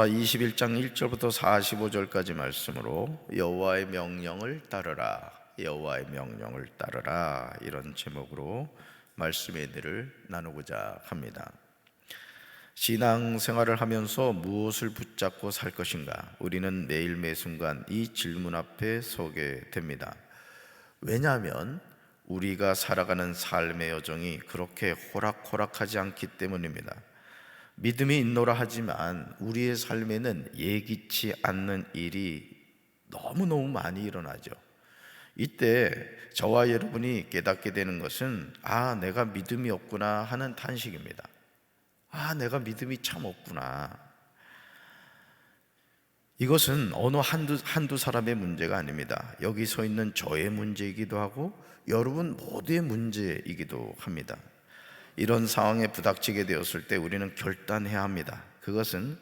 21장 1절부터 45절까지 말씀으로 여호와의 명령을 따르라, 여호와의 명령을 따르라, 이런 제목으로 말씀의 은혜를 나누고자 합니다. 신앙생활을 하면서 무엇을 붙잡고 살 것인가? 우리는 매일 매순간 이 질문 앞에 서게 됩니다. 왜냐하면 우리가 살아가는 삶의 여정이 그렇게 호락호락하지 않기 때문입니다. 믿음이 있노라 하지만 우리의 삶에는 예기치 않는 일이 너무너무 많이 일어나죠. 이때 저와 여러분이 깨닫게 되는 것은 내가 믿음이 없구나 하는 탄식입니다. 내가 믿음이 참 없구나. 이것은 어느 한두 사람의 문제가 아닙니다. 여기 서 있는 저의 문제이기도 하고 여러분 모두의 문제이기도 합니다. 이런 상황에 부닥치게 되었을 때 우리는 결단해야 합니다. 그것은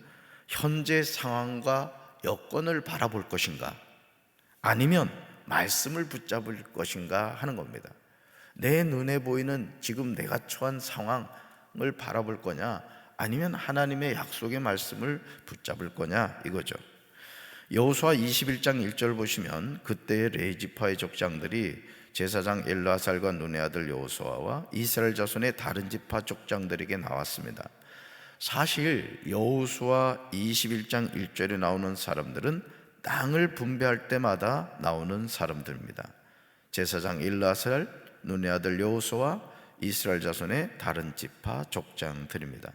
현재 상황과 여건을 바라볼 것인가, 아니면 말씀을 붙잡을 것인가 하는 겁니다. 내 눈에 보이는 지금 내가 처한 상황을 바라볼 거냐, 아니면 하나님의 약속의 말씀을 붙잡을 거냐, 이거죠. 여호수아 21장 1절 보시면 그때의 레위지파의 족장들이 제사장 엘르아살과 눈의 아들 여호수아와 이스라엘 자손의 다른 지파 족장들에게 나왔습니다. 사실 여호수아 21장 1절에 나오는 사람들은 땅을 분배할 때마다 나오는 사람들입니다. 제사장 엘르아살, 눈의 아들 여호수아, 이스라엘 자손의 다른 지파 족장들입니다.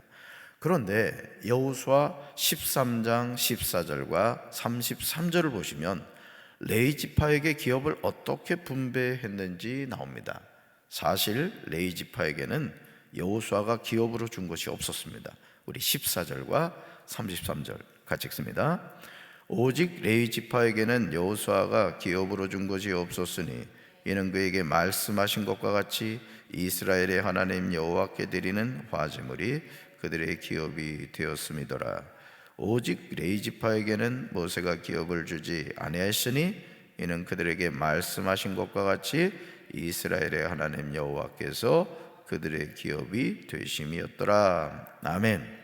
그런데 여호수아 13장 14절과 33절을 보시면 레위 지파에게 기업을 어떻게 분배했는지 나옵니다. 사실 레위 지파에게는 여호수아가 기업으로 준 것이 없었습니다. 우리 14절과 33절 같이 읽습니다. 오직 레위 지파에게는 여호수아가 기업으로 준 것이 없었으니 이는 그에게 말씀하신 것과 같이 이스라엘의 하나님 여호와께 드리는 화제물이 그들의 기업이 되었음이더라. 오직 레위 지파에게는 모세가 기업을 주지 아니하였으니 이는 그들에게 말씀하신 것과 같이 이스라엘의 하나님 여호와께서 그들의 기업이 되심이었더라. 아멘.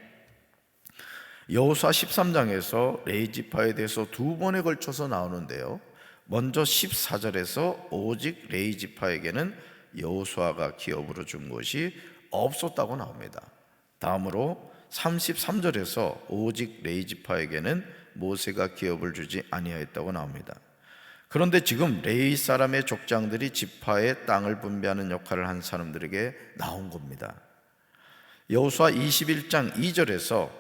여호수아 13장에서 레위 지파에 대해서 두 번에 걸쳐서 나오는데요, 먼저 14절에서 오직 레위 지파에게는 여호수아가 기업으로 준 것이 없었다고 나옵니다. 다음으로 33절에서 오직 레위 지파에게는 모세가 기업을 주지 아니하였다고 나옵니다. 그런데 지금 레위 사람의 족장들이 지파의 땅을 분배하는 역할을 한 사람들에게 나온 겁니다. 여호수아 21장 2절에서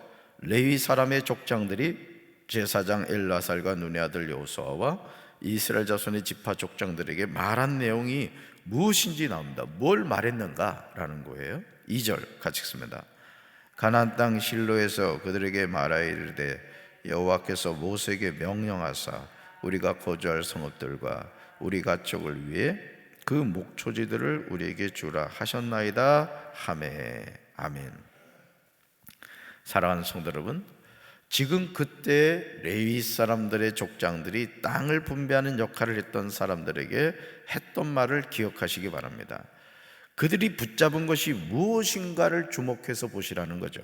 레위 사람의 족장들이 제사장 엘르아살과 눈의 아들 여호수아와 이스라엘 자손의 지파 족장들에게 말한 내용이 무엇인지 나옵니다. 뭘 말했는가라는 거예요. 2절 같이 읽습니다. 가나안 땅 실로에서 그들에게 말하여 이르되 여호와께서 모세에게 명령하사 우리가 거주할 성읍들과 우리 가축을 위해 그 목초지들을 우리에게 주라 하셨나이다 하매. 아멘. 사랑하는 성도 여러분, 지금 그때 레위 사람들의 족장들이 땅을 분배하는 역할을 했던 사람들에게 했던 말을 기억하시기 바랍니다. 그들이 붙잡은 것이 무엇인가를 주목해서 보시라는 거죠.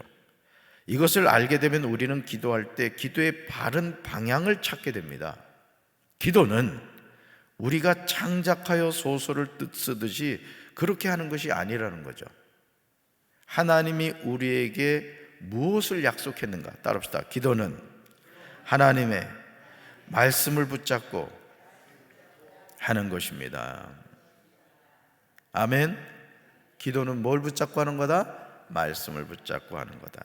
이것을 알게 되면 우리는 기도할 때 기도의 바른 방향을 찾게 됩니다. 기도는 우리가 창작하여 소설을 쓰듯이 그렇게 하는 것이 아니라는 거죠. 하나님이 우리에게 무엇을 약속했는가 따라합시다. 기도는 하나님의 말씀을 붙잡고 하는 것입니다. 아멘. 기도는 뭘 붙잡고 하는 거다? 말씀을 붙잡고 하는 거다.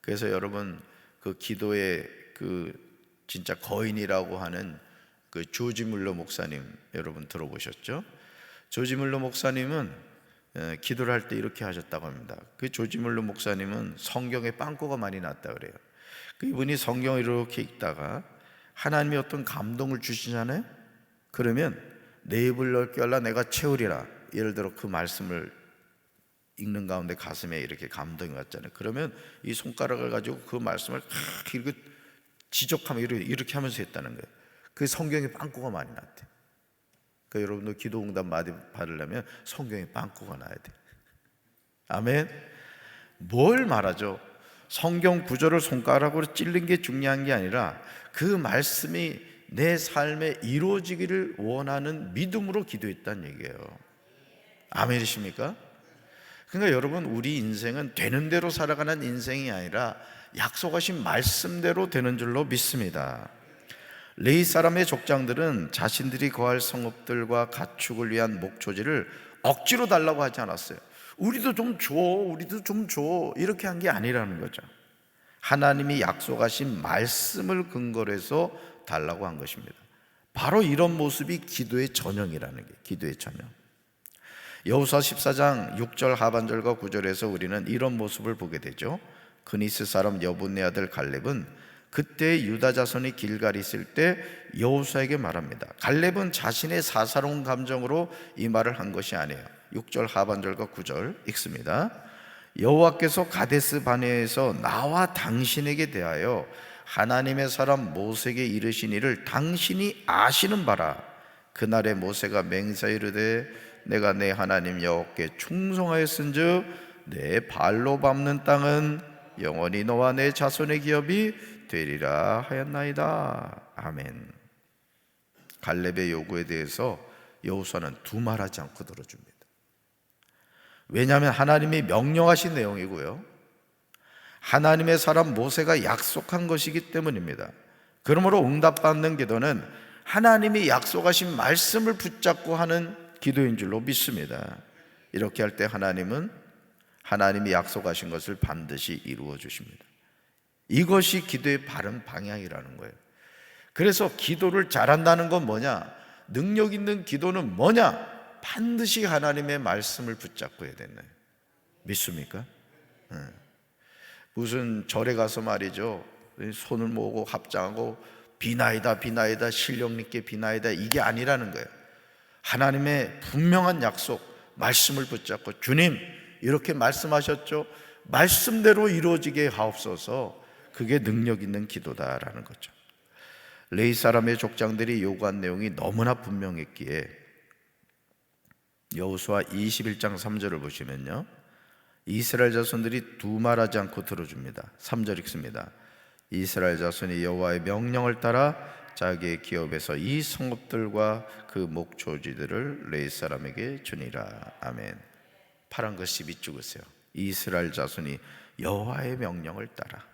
그래서 여러분, 그 기도의 진짜 거인이라고 하는 그 조지 물러 목사님 여러분 들어보셨죠? 조지 물러 목사님은 기도를 할 때 이렇게 하셨다고 합니다. 그 조지 물러 목사님은 성경에 빵꾸가 많이 났다 그래요. 이분이 성경을 이렇게 읽다가 하나님이 어떤 감동을 주시잖아요. 그러면 내 입을 넓게 열라 내가 채우리라. 예를 들어 그 말씀을 읽는 가운데 가슴에 이렇게 감동이 왔잖아요. 그러면 이 손가락을 가지고 그 말씀을 이렇게 지적하며 이렇게 하면서 했다는 거예요. 그 성경에 빵꾸가 많이 났대. 그러니까 여러분도 기도 응답 받으려면 성경에 빵꾸가 나야 돼. 아멘. 뭘 말하죠? 성경 구절을 손가락으로 찔른 게 중요한 게 아니라 그 말씀이 내 삶에 이루어지기를 원하는 믿음으로 기도했다는 얘기예요. 아멘이십니까? 그러니까 여러분, 우리 인생은 되는 대로 살아가는 인생이 아니라 약속하신 말씀대로 되는 줄로 믿습니다. 레위 사람의 족장들은 자신들이 거할 성읍들과 가축을 위한 목초지를 억지로 달라고 하지 않았어요. 우리도 좀 줘, 우리도 좀 줘, 이렇게 한 게 아니라는 거죠. 하나님이 약속하신 말씀을 근거로 해서 달라고 한 것입니다. 바로 이런 모습이 기도의 전형이라는 게, 기도의 전형. 여호수아 14장 6절 하반절과 9절에서 우리는 이런 모습을 보게 되죠. 그니스 사람 여분네 아들 갈렙은 그때 유다 자손이 길갈에 있을 때 여호수아에게 말합니다. 갈렙은 자신의 사사로운 감정으로 이 말을 한 것이 아니에요. 6절 하반절과 9절 읽습니다. 여호와께서 가데스 바네아에서 나와 당신에게 대하여 하나님의 사람 모세에게 이르신 일을 당신이 아시는 바라. 그날에 모세가 맹세하여 이르되 내가 내 하나님 여호와께 충성하였은즉 내 발로 밟는 땅은 영원히 너와 내 자손의 기업이 되리라 하였나이다. 아멘. 갈렙의 요구에 대해서 여호수아는 두말하지 않고 들어줍니다. 왜냐하면 하나님이 명령하신 내용이고요, 하나님의 사람 모세가 약속한 것이기 때문입니다. 그러므로 응답받는 기도는 하나님이 약속하신 말씀을 붙잡고 하는 기도인 줄로 믿습니다. 이렇게 할 때 하나님은 하나님이 약속하신 것을 반드시 이루어 주십니다. 이것이 기도의 바른 방향이라는 거예요. 그래서 기도를 잘한다는 건 뭐냐? 능력 있는 기도는 뭐냐? 반드시 하나님의 말씀을 붙잡고 해야 되나요? 믿습니까? 무슨 절에 가서 말이죠, 손을 모으고 합장하고 비나이다 비나이다 신령 있게 비나이다, 이게 아니라는 거예요. 하나님의 분명한 약속 말씀을 붙잡고, 주님 이렇게 말씀하셨죠, 말씀대로 이루어지게 하옵소서. 그게 능력 있는 기도다라는 거죠. 레위 사람의 족장들이 요구한 내용이 너무나 분명했기에 여호수아 21장 3절을 보시면요, 이스라엘 자손들이 두말하지 않고 들어줍니다. 3절 읽습니다. 이스라엘 자손이 여호와의 명령을 따라 자기의 기업에서 이 성읍들과 그 목초지들을 레위 사람에게 주니라. 아멘. 파란 글씨 밑줄으세요. 이스라엘 자손이 여호와의 명령을 따라.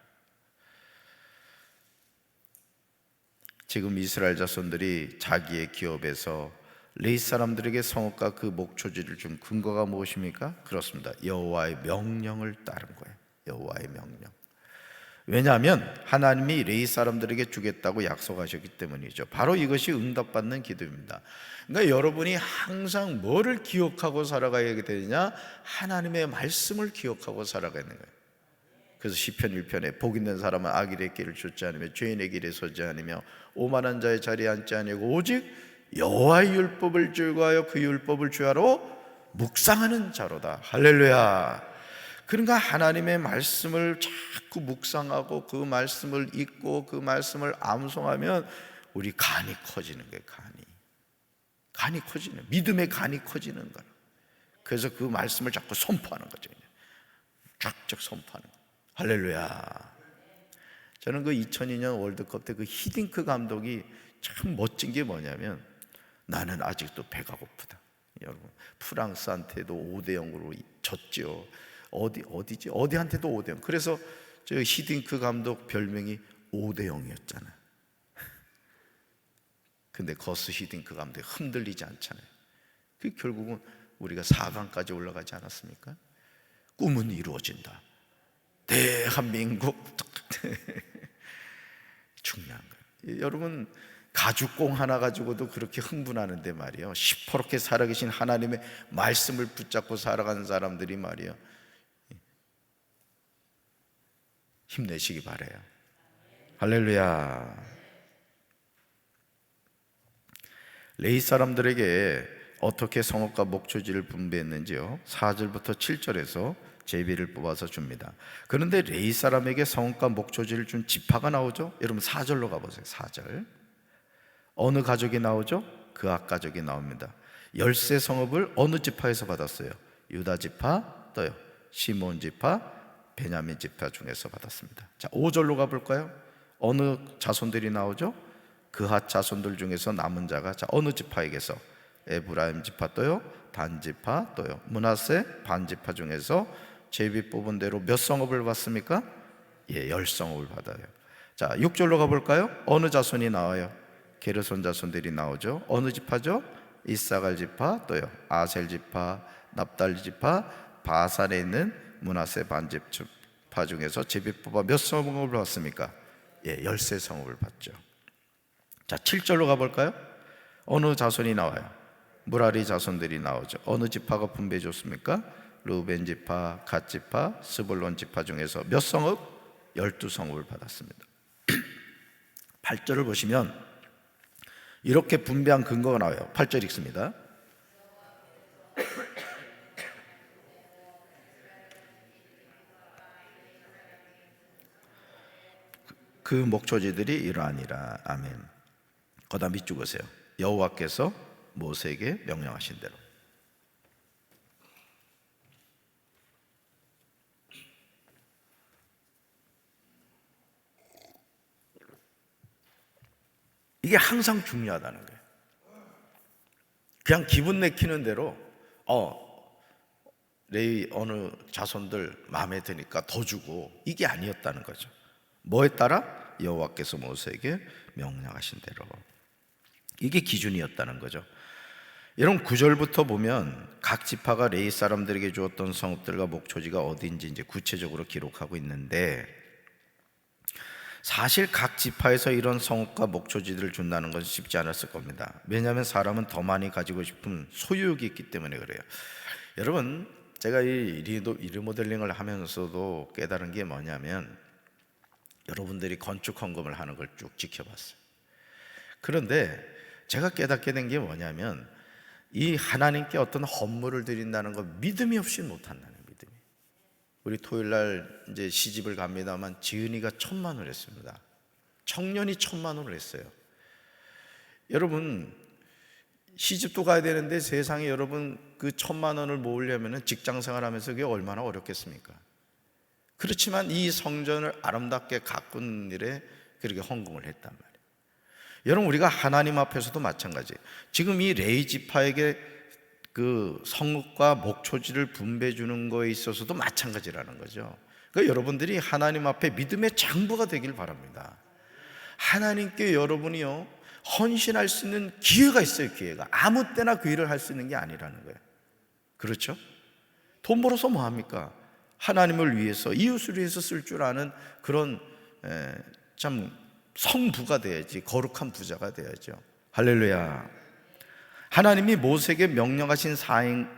지금 이스라엘 자손들이 자기의 기업에서 레위 사람들에게 성읍과 그 목초지를 준 근거가 무엇입니까? 그렇습니다. 여호와의 명령을 따른 거예요. 여호와의 명령. 왜냐하면 하나님이 레위 사람들에게 주겠다고 약속하셨기 때문이죠. 바로 이것이 응답받는 기도입니다. 그러니까 여러분이 항상 뭐를 기억하고 살아가야 되느냐? 하나님의 말씀을 기억하고 살아가야 되는 거예요. 그래서 시편 1편에 복 있는 사람은 악인의 길을 쫓지 않으며 죄인의 길에 서지 않으며 오만한 자의 자리에 앉지 아니하고 오직 여호와의 율법을 즐거워하여 그 율법을 주야로 묵상하는 자로다. 할렐루야. 그러니까 하나님의 말씀을 자꾸 묵상하고 그 말씀을 읽고 그 말씀을 암송하면 우리 간이 커지는 거예요. 간이 커지는, 믿음의 간이 커지는 거예요. 그래서 그 말씀을 자꾸 선포하는 거죠. 쫙쫙 선포하는 거예요. 할렐루야. 저는 그 2002년 월드컵 때 그 히딩크 감독이 참 멋진 게 뭐냐면, 나는 아직도 배가 고프다. 여러분, 프랑스한테도 5대0으로 졌죠. 어디한테도 5대0. 그래서 저 히딩크 감독 별명이 5대0이었잖아요. 근데 거스 히딩크 감독이 흔들리지 않잖아요. 그 결국은 우리가 4강까지 올라가지 않았습니까? 꿈은 이루어진다. 대한민국. 중요한 거예요. 여러분, 가죽공 하나 가지고도 그렇게 흥분하는데 말이에요, 시퍼렇게 살아계신 하나님의 말씀을 붙잡고 살아가는 사람들이 말이에요, 힘내시기 바라요. 할렐루야. 레위 사람들에게 어떻게 성읍과 목초지를 분배했는지요, 4절부터 7절에서 제비를 뽑아서 줍니다. 그런데 레위 사람에게 성읍과 목초지를 준 지파가 나오죠. 여러분 4절로 가보세요. 4절. 어느 가족이 나오죠? 그앗 가족이 나옵니다. 열세 성읍을 어느 지파에서 받았어요? 유다 지파, 또요 시몬 지파, 베냐민 지파 중에서 받았습니다. 자, 5절로 가볼까요? 어느 자손들이 나오죠? 그핫 자손들 중에서 남은 자가, 자, 어느 지파에게서? 에브라임 지파 또요, 단 지파 또요, 므낫세 반 지파 중에서 제비 뽑은 대로 몇 성읍을 받습니까? 예, 10성읍을 받아요. 자, 6절로 가볼까요? 어느 자손이 나와요? 게르손 자손들이 나오죠. 어느 지파죠? 이사갈 지파 또요, 아셀 지파, 납달리 지파, 바산에 있는 므낫세 반 지파 중에서 제비 뽑아 몇 성읍을 받습니까? 예, 13성읍을 받죠. 자, 7절로 가볼까요? 어느 자손이 나와요? 무라리 자손들이 나오죠. 어느 지파가 분배해 줬습니까? 르우벤 지파, 갓 지파, 스불론 지파 중에서 몇 성읍? 12성읍을 받았습니다. 8절을 보시면 이렇게 분배한 근거가 나와요. 8절 읽습니다. 그 목초지들이 이러하니라. 아멘. 거다 밑줄 보세요. 여호와께서 모세에게 명령하신 대로. 이게 항상 중요하다는 거예요. 그냥 기분 내키는 대로 레위 어느 자손들 마음에 드니까 더 주고, 이게 아니었다는 거죠. 뭐에 따라? 여호와께서 모세에게 명령하신 대로. 이게 기준이었다는 거죠. 여러분, 9절부터 보면 각 지파가 레위 사람들에게 주었던 성읍들과 목초지가 어디인지 이제 구체적으로 기록하고 있는데, 사실 각 지파에서 이런 성읍과 목초지들을 준다는 것은 쉽지 않았을 겁니다. 왜냐하면 사람은 더 많이 가지고 싶은 소유욕이 있기 때문에 그래요. 여러분, 제가 이 리모델링을 하면서도 깨달은 게 뭐냐면, 여러분들이 건축 헌금을 하는 걸 쭉 지켜봤어요. 그런데 제가 깨닫게 된 게 뭐냐면, 이 하나님께 어떤 헌물을 드린다는 거 믿음이 없이 못한다는 믿음이. 우리 토요일날 이제 시집을 갑니다만 지은이가 1,000만 원을 했습니다. 청년이 1,000만 원을 했어요. 여러분, 시집도 가야 되는데 세상에 여러분 그 1,000만 원을 모으려면 직장생활 하면서 그게 얼마나 어렵겠습니까? 그렇지만 이 성전을 아름답게 가꾼 일에 그렇게 헌금을 했단 말이에요. 여러분, 우리가 하나님 앞에서도 마찬가지예요. 지금 이 레위 지파에게 그 성읍과 목초지를 분배해 주는 거에 있어서도 마찬가지라는 거죠. 그러니까 여러분들이 하나님 앞에 믿음의 장부가 되길 바랍니다. 하나님께 여러분이요, 헌신할 수 있는 기회가 있어요. 기회가 아무 때나 그 일을 할 수 있는 게 아니라는 거예요. 그렇죠? 돈 벌어서 뭐 합니까? 하나님을 위해서, 이웃을 위해서 쓸 줄 아는 그런 참 성부가 돼야지, 거룩한 부자가 돼야죠. 할렐루야. 하나님이 모세에게 명령하신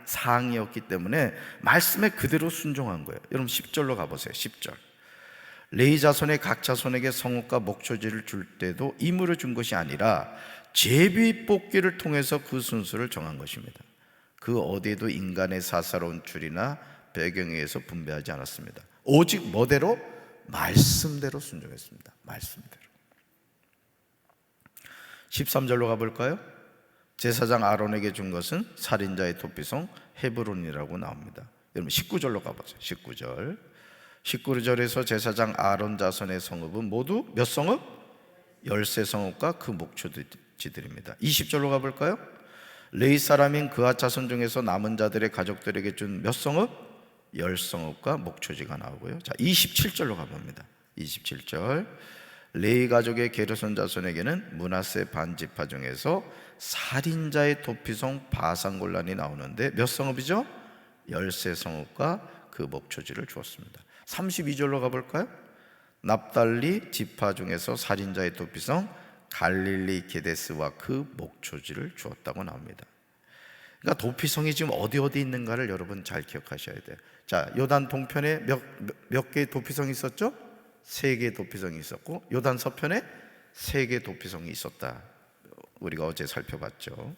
사항이었기 때문에 말씀에 그대로 순종한 거예요. 여러분 10절로 가보세요. 10절. 레위 자손의 각 자손에게 성읍과 목초지를 줄 때도 임으로 준 것이 아니라 제비 뽑기를 통해서 그 순서를 정한 것입니다. 그 어디에도 인간의 사사로운 줄이나 배경에 의해서 분배하지 않았습니다. 오직 뭐대로? 말씀대로 순종했습니다. 말씀대로. 13절로 가볼까요? 제사장 아론에게 준 것은 살인자의 도피성 헤브론이라고 나옵니다. 여러분 19절로 가보세요. 19절. 19절에서 제사장 아론 자손의 성읍은 모두 몇 성읍? 13성읍과 그 목초지들입니다. 20절로 가볼까요? 레위 사람인 그앗 자손 중에서 남은 자들의 가족들에게 준 몇 성읍? 10성읍과 목초지가 나오고요. 자, 27절로 가봅니다. 27절. 레위 가족의 게르손 자손에게는 므낫세 반 지파 중에서 살인자의 도피성 바산골란이 나오는데 몇 성읍이죠? 13성읍과 그 목초지를 주었습니다. 32절로 가볼까요? 납달리 지파 중에서 살인자의 도피성 갈릴리 게데스와 그 목초지를 주었다고 나옵니다. 그러니까 도피성이 지금 어디 있는가를 여러분 잘 기억하셔야 돼요. 자, 요단 동편에 몇 개의 도피성이 있었죠? 3개의 도피성이 있었고, 요단 서편에 3개의 도피성이 있었다. 우리가 어제 살펴봤죠.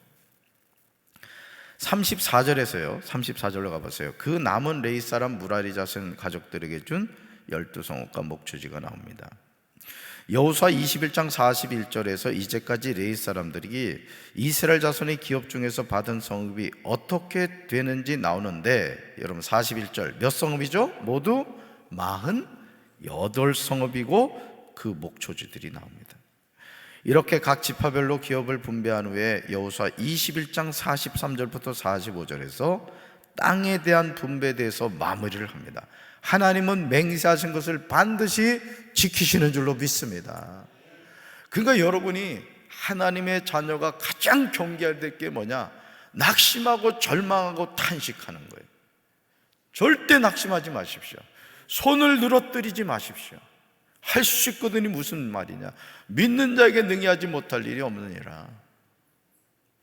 34절에서요 34절로 가보세요. 그 남은 레위 사람 무라리 자손 가족들에게 준 12성읍과 목초지가 나옵니다. 여호수아 21장 41절에서 이제까지 레위 사람들이 이스라엘 자손의 기업 중에서 받은 성읍이 어떻게 되는지 나오는데, 여러분 41절 몇 성읍이죠? 모두 48성읍이고 그 목초지들이 나옵니다. 이렇게 각 지파별로 기업을 분배한 후에 여호수아 21장 43절부터 45절에서 땅에 대한 분배에 대해서 마무리를 합니다. 하나님은 맹세하신 것을 반드시 지키시는 줄로 믿습니다. 그러니까 여러분이 하나님의 자녀가 가장 경계해야 될 게 뭐냐? 낙심하고 절망하고 탄식하는 거예요. 절대 낙심하지 마십시오. 손을 늘어뜨리지 마십시오. 할 수 있거든이 무슨 말이냐? 믿는 자에게 능히 하지 못할 일이 없느니라.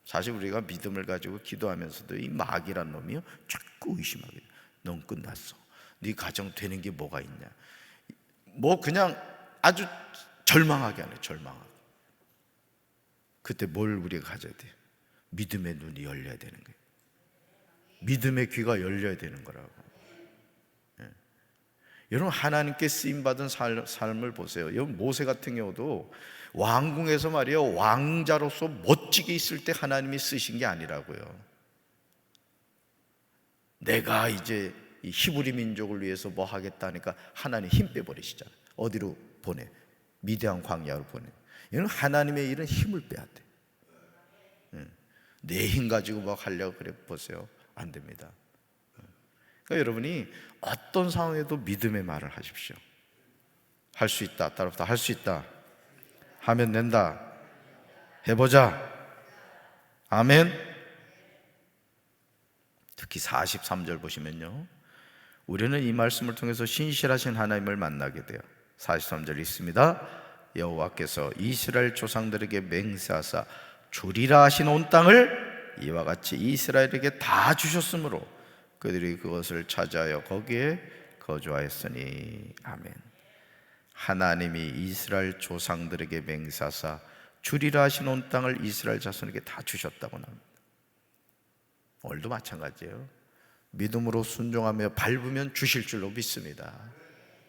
사실 우리가 믿음을 가지고 기도하면서도 이 마귀란 놈이요 자꾸 의심하게 돼. 넌 끝났어. 네 가정 되는 게 뭐가 있냐? 뭐 그냥 아주 절망하게 하네. 절망하게. 그때 뭘 우리가 가져야 돼요? 믿음의 눈이 열려야 되는 거예요. 믿음의 귀가 열려야 되는 거라고. 예. 여러분, 하나님께 쓰임받은 삶을 보세요. 여러분, 모세 같은 경우도 왕궁에서 말이에요, 왕자로서 멋지게 있을 때 하나님이 쓰신 게 아니라고요. 내가 이제 이 히브리 민족을 위해서 뭐 하겠다 하니까 하나님 힘 빼버리시잖아요. 어디로 보내? 미디안 광야로 보내. 이건 하나님의 일은 힘을 빼야 돼. 내 힘 가지고 뭐 하려고 그래 보세요. 안 됩니다. 그러니까 여러분이 어떤 상황에도 믿음의 말을 하십시오. 할 수 있다. 따라붙어 할 수 있다. 하면 된다. 해보자. 아멘. 특히 43절 보시면요, 우리는 이 말씀을 통해서 신실하신 하나님을 만나게 돼요. 43절 있습니다. 여호와께서 이스라엘 조상들에게 맹세하사 주리라 하신 온 땅을 이와 같이 이스라엘에게 다 주셨으므로 그들이 그것을 차지하여 거기에 거주하였으니. 아멘. 하나님이 이스라엘 조상들에게 맹세하사 주리라 하신 온 땅을 이스라엘 자손에게 다 주셨다고 합니다. 오늘도 마찬가지예요. 믿음으로 순종하며 밟으면 주실 줄로 믿습니다.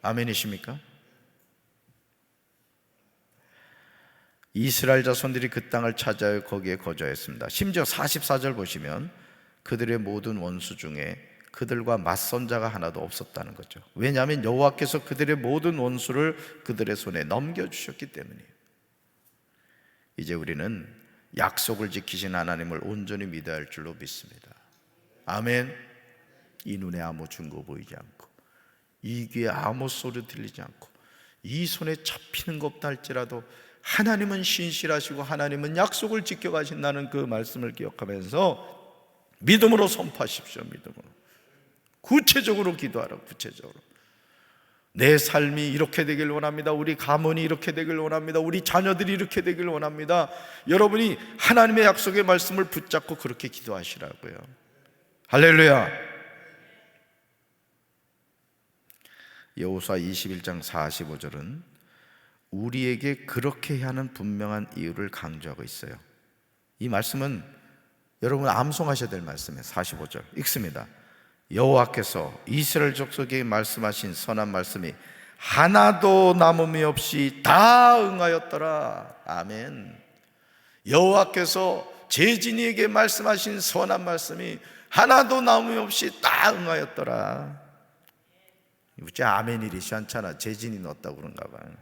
아멘이십니까? 이스라엘 자손들이 그 땅을 찾아여 거기에 거주하였습니다. 심지어 44절 보시면 그들의 모든 원수 중에 그들과 맞선 자가 하나도 없었다는 거죠. 왜냐하면 여호와께서 그들의 모든 원수를 그들의 손에 넘겨주셨기 때문이에요. 이제 우리는 약속을 지키신 하나님을 온전히 믿어야 할 줄로 믿습니다. 아멘. 이 눈에 아무 증거 보이지 않고 이 귀에 아무 소리 들리지 않고 이 손에 잡히는 것 없다 할지라도 하나님은 신실하시고 하나님은 약속을 지켜가신다는 그 말씀을 기억하면서 믿음으로 선포하십시오. 믿음으로 구체적으로 기도하라. 구체적으로 내 삶이 이렇게 되길 원합니다. 우리 가문이 이렇게 되길 원합니다. 우리 자녀들이 이렇게 되길 원합니다. 여러분이 하나님의 약속의 말씀을 붙잡고 그렇게 기도하시라고요. 할렐루야. 여호수아 21장 45절은 우리에게 그렇게 해야 하는 분명한 이유를 강조하고 있어요. 이 말씀은 여러분 암송하셔야 될 말씀이에요. 45절 읽습니다. 여호와께서 이스라엘 족속에게 말씀하신 선한 말씀이 하나도 남음이 없이 다 응하였더라. 아멘. 여호와께서 재진이에게 말씀하신 선한 말씀이 하나도 남음이 없이 다 응하였더라. 이제 아멘이 시원찮아. 재진이 넣었다고 그런가 봐요.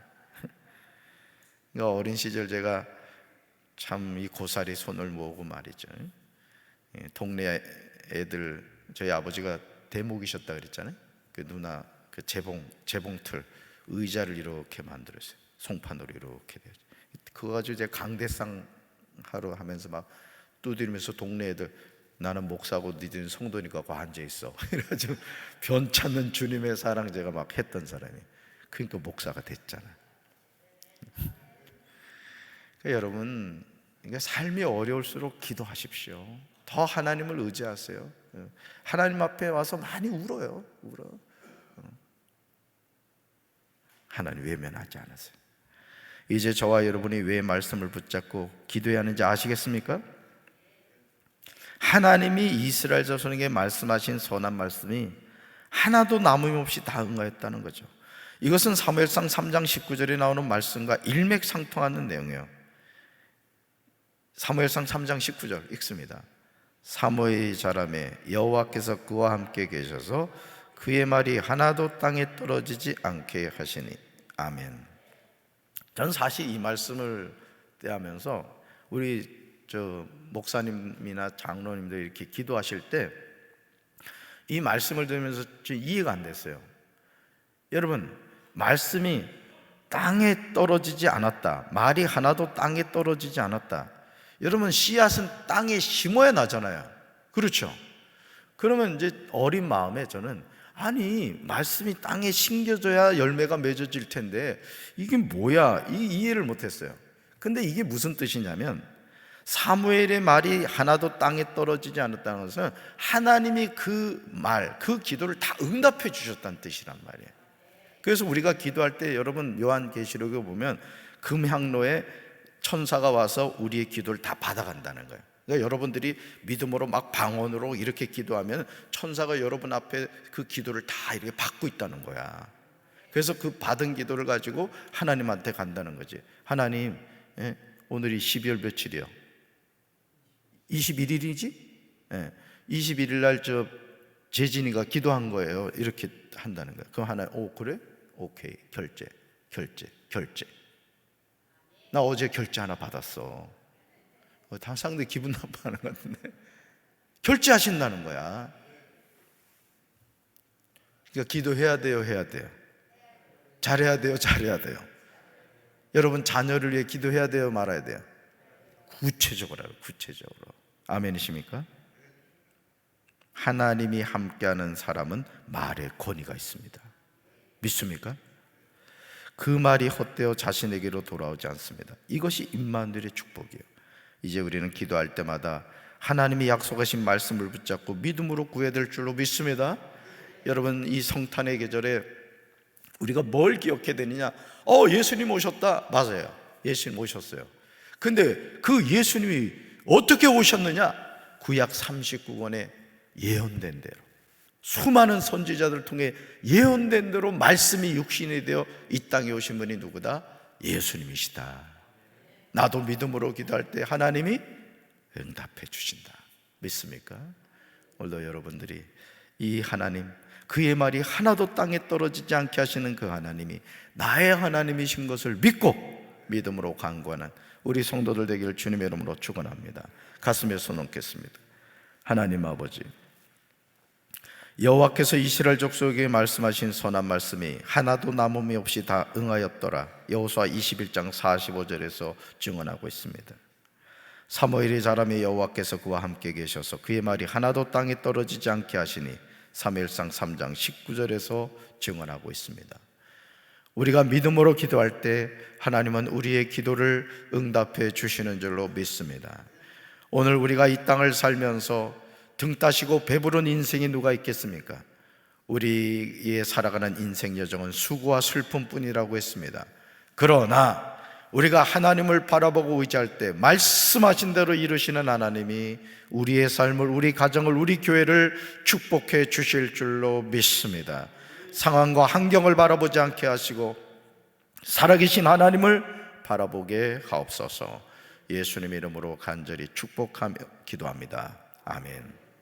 그러니까 어린 시절 제가 참 이 고사리 손을 모으고 말이죠, 동네 애들, 저희 아버지가 대목이셨다 그랬잖아요. 그 누나 그 재봉틀 의자를 이렇게 만들었어요. 송판으로 이렇게 돼요. 그거 가지고 이제 강대상 하러 하면서 막 두드리면서 동네 애들 나는 목사고 니들은 성도니까 거 앉아 있어. 이래가지고 변 찾는 주님의 사랑 제가 막 했던 사람이. 그러니까 목사가 됐잖아요. 그러니까 여러분, 그러니까 삶이 어려울수록 기도하십시오. 더 하나님을 의지하세요. 하나님 앞에 와서 많이 울어요. 울어. 하나님 외면하지 않으세요. 이제 저와 여러분이 왜 말씀을 붙잡고 기도해야 하는지 아시겠습니까? 하나님이 이스라엘 자손에게 말씀하신 선한 말씀이 하나도 남음없이 다 응하였다는 거죠. 이것은 사무엘상 3장 19절에 나오는 말씀과 일맥상통하는 내용이에요. 사무엘상 3장 19절 읽습니다. 사무엘이 자라매 여호와께서 그와 함께 계셔서 그의 말이 하나도 땅에 떨어지지 않게 하시니. 아멘. 전 사실 이 말씀을 대하면서 우리 목사님이나 장로님들 이렇게 기도하실 때 이 말씀을 들으면서 좀 이해가 안 됐어요. 여러분, 말씀이 땅에 떨어지지 않았다, 말이 하나도 땅에 떨어지지 않았다. 여러분, 씨앗은 땅에 심어야 나잖아요. 그렇죠? 그러면 이제 어린 마음에 저는 아니, 말씀이 땅에 심겨져야 열매가 맺어질 텐데 이게 뭐야? 이 이해를 못했어요. 근데 이게 무슨 뜻이냐면, 사무엘의 말이 하나도 땅에 떨어지지 않았다는 것은 하나님이 그 말, 그 기도를 다 응답해 주셨다는 뜻이란 말이에요. 그래서 우리가 기도할 때 여러분 요한계시록에 보면 금향로에 천사가 와서 우리의 기도를 다 받아간다는 거예요. 그러니까 여러분들이 믿음으로 막 방언으로 이렇게 기도하면 천사가 여러분 앞에 그 기도를 다 이렇게 받고 있다는 거야. 그래서 그 받은 기도를 가지고 하나님한테 간다는 거지. 하나님, 오늘이 12월 며칠이요? 21일이지? 21일 날 재진이가 기도한 거예요. 이렇게 한다는 거예요. 그럼 하나님, 그래? 오케이, 결제. 나 어제 결제 하나 받았어. 다 상당히 기분 나빠하는 것 같은데. 결제하신다는 거야. 그러니까 기도해야 돼요, 해야 돼요? 잘해야 돼요, 잘해야 돼요? 여러분 자녀를 위해 기도해야 돼요, 말아야 돼요? 구체적으로. 아멘이십니까? 하나님이 함께하는 사람은 말에 권위가 있습니다. 믿습니까? 그 말이 헛되어 자신에게로 돌아오지 않습니다. 이것이 임마누엘의 축복이에요. 이제 우리는 기도할 때마다 하나님이 약속하신 말씀을 붙잡고 믿음으로 구해야 될 줄로 믿습니다. 여러분, 이 성탄의 계절에 우리가 뭘 기억해야 되느냐? 예수님 오셨다. 맞아요, 예수님 오셨어요. 근데 그 예수님이 어떻게 오셨느냐? 구약 39권에 예언된 대로, 수많은 선지자들 통해 예언된 대로 말씀이 육신이 되어 이 땅에 오신 분이 누구다? 예수님이시다. 나도 믿음으로 기도할 때 하나님이 응답해 주신다. 믿습니까? 오늘도 여러분들이 이 하나님, 그의 말이 하나도 땅에 떨어지지 않게 하시는 그 하나님이 나의 하나님이신 것을 믿고 믿음으로 간구하는 우리 성도들 되기를 주님의 이름으로 축원합니다. 가슴에 손 얹겠습니다. 하나님 아버지, 여호와께서 이스라엘 족속에게 말씀하신 선한 말씀이 하나도 남음이 없이 다 응하였더라. 여호수아 21장 45절에서 증언하고 있습니다. 사무엘이 자라매 여호와께서 그와 함께 계셔서 그의 말이 하나도 땅에 떨어지지 않게 하시니 사무엘상 3장 19절에서 증언하고 있습니다. 우리가 믿음으로 기도할 때 하나님은 우리의 기도를 응답해 주시는 줄로 믿습니다. 오늘 우리가 이 땅을 살면서 등 따시고 배부른 인생이 누가 있겠습니까? 우리의 살아가는 인생 여정은 수고와 슬픔뿐이라고 했습니다. 그러나 우리가 하나님을 바라보고 의지할 때 말씀하신 대로 이루시는 하나님이 우리의 삶을, 우리 가정을, 우리 교회를 축복해 주실 줄로 믿습니다. 상황과 환경을 바라보지 않게 하시고 살아계신 하나님을 바라보게 하옵소서. 예수님 이름으로 간절히 축복하며 기도합니다. 아멘.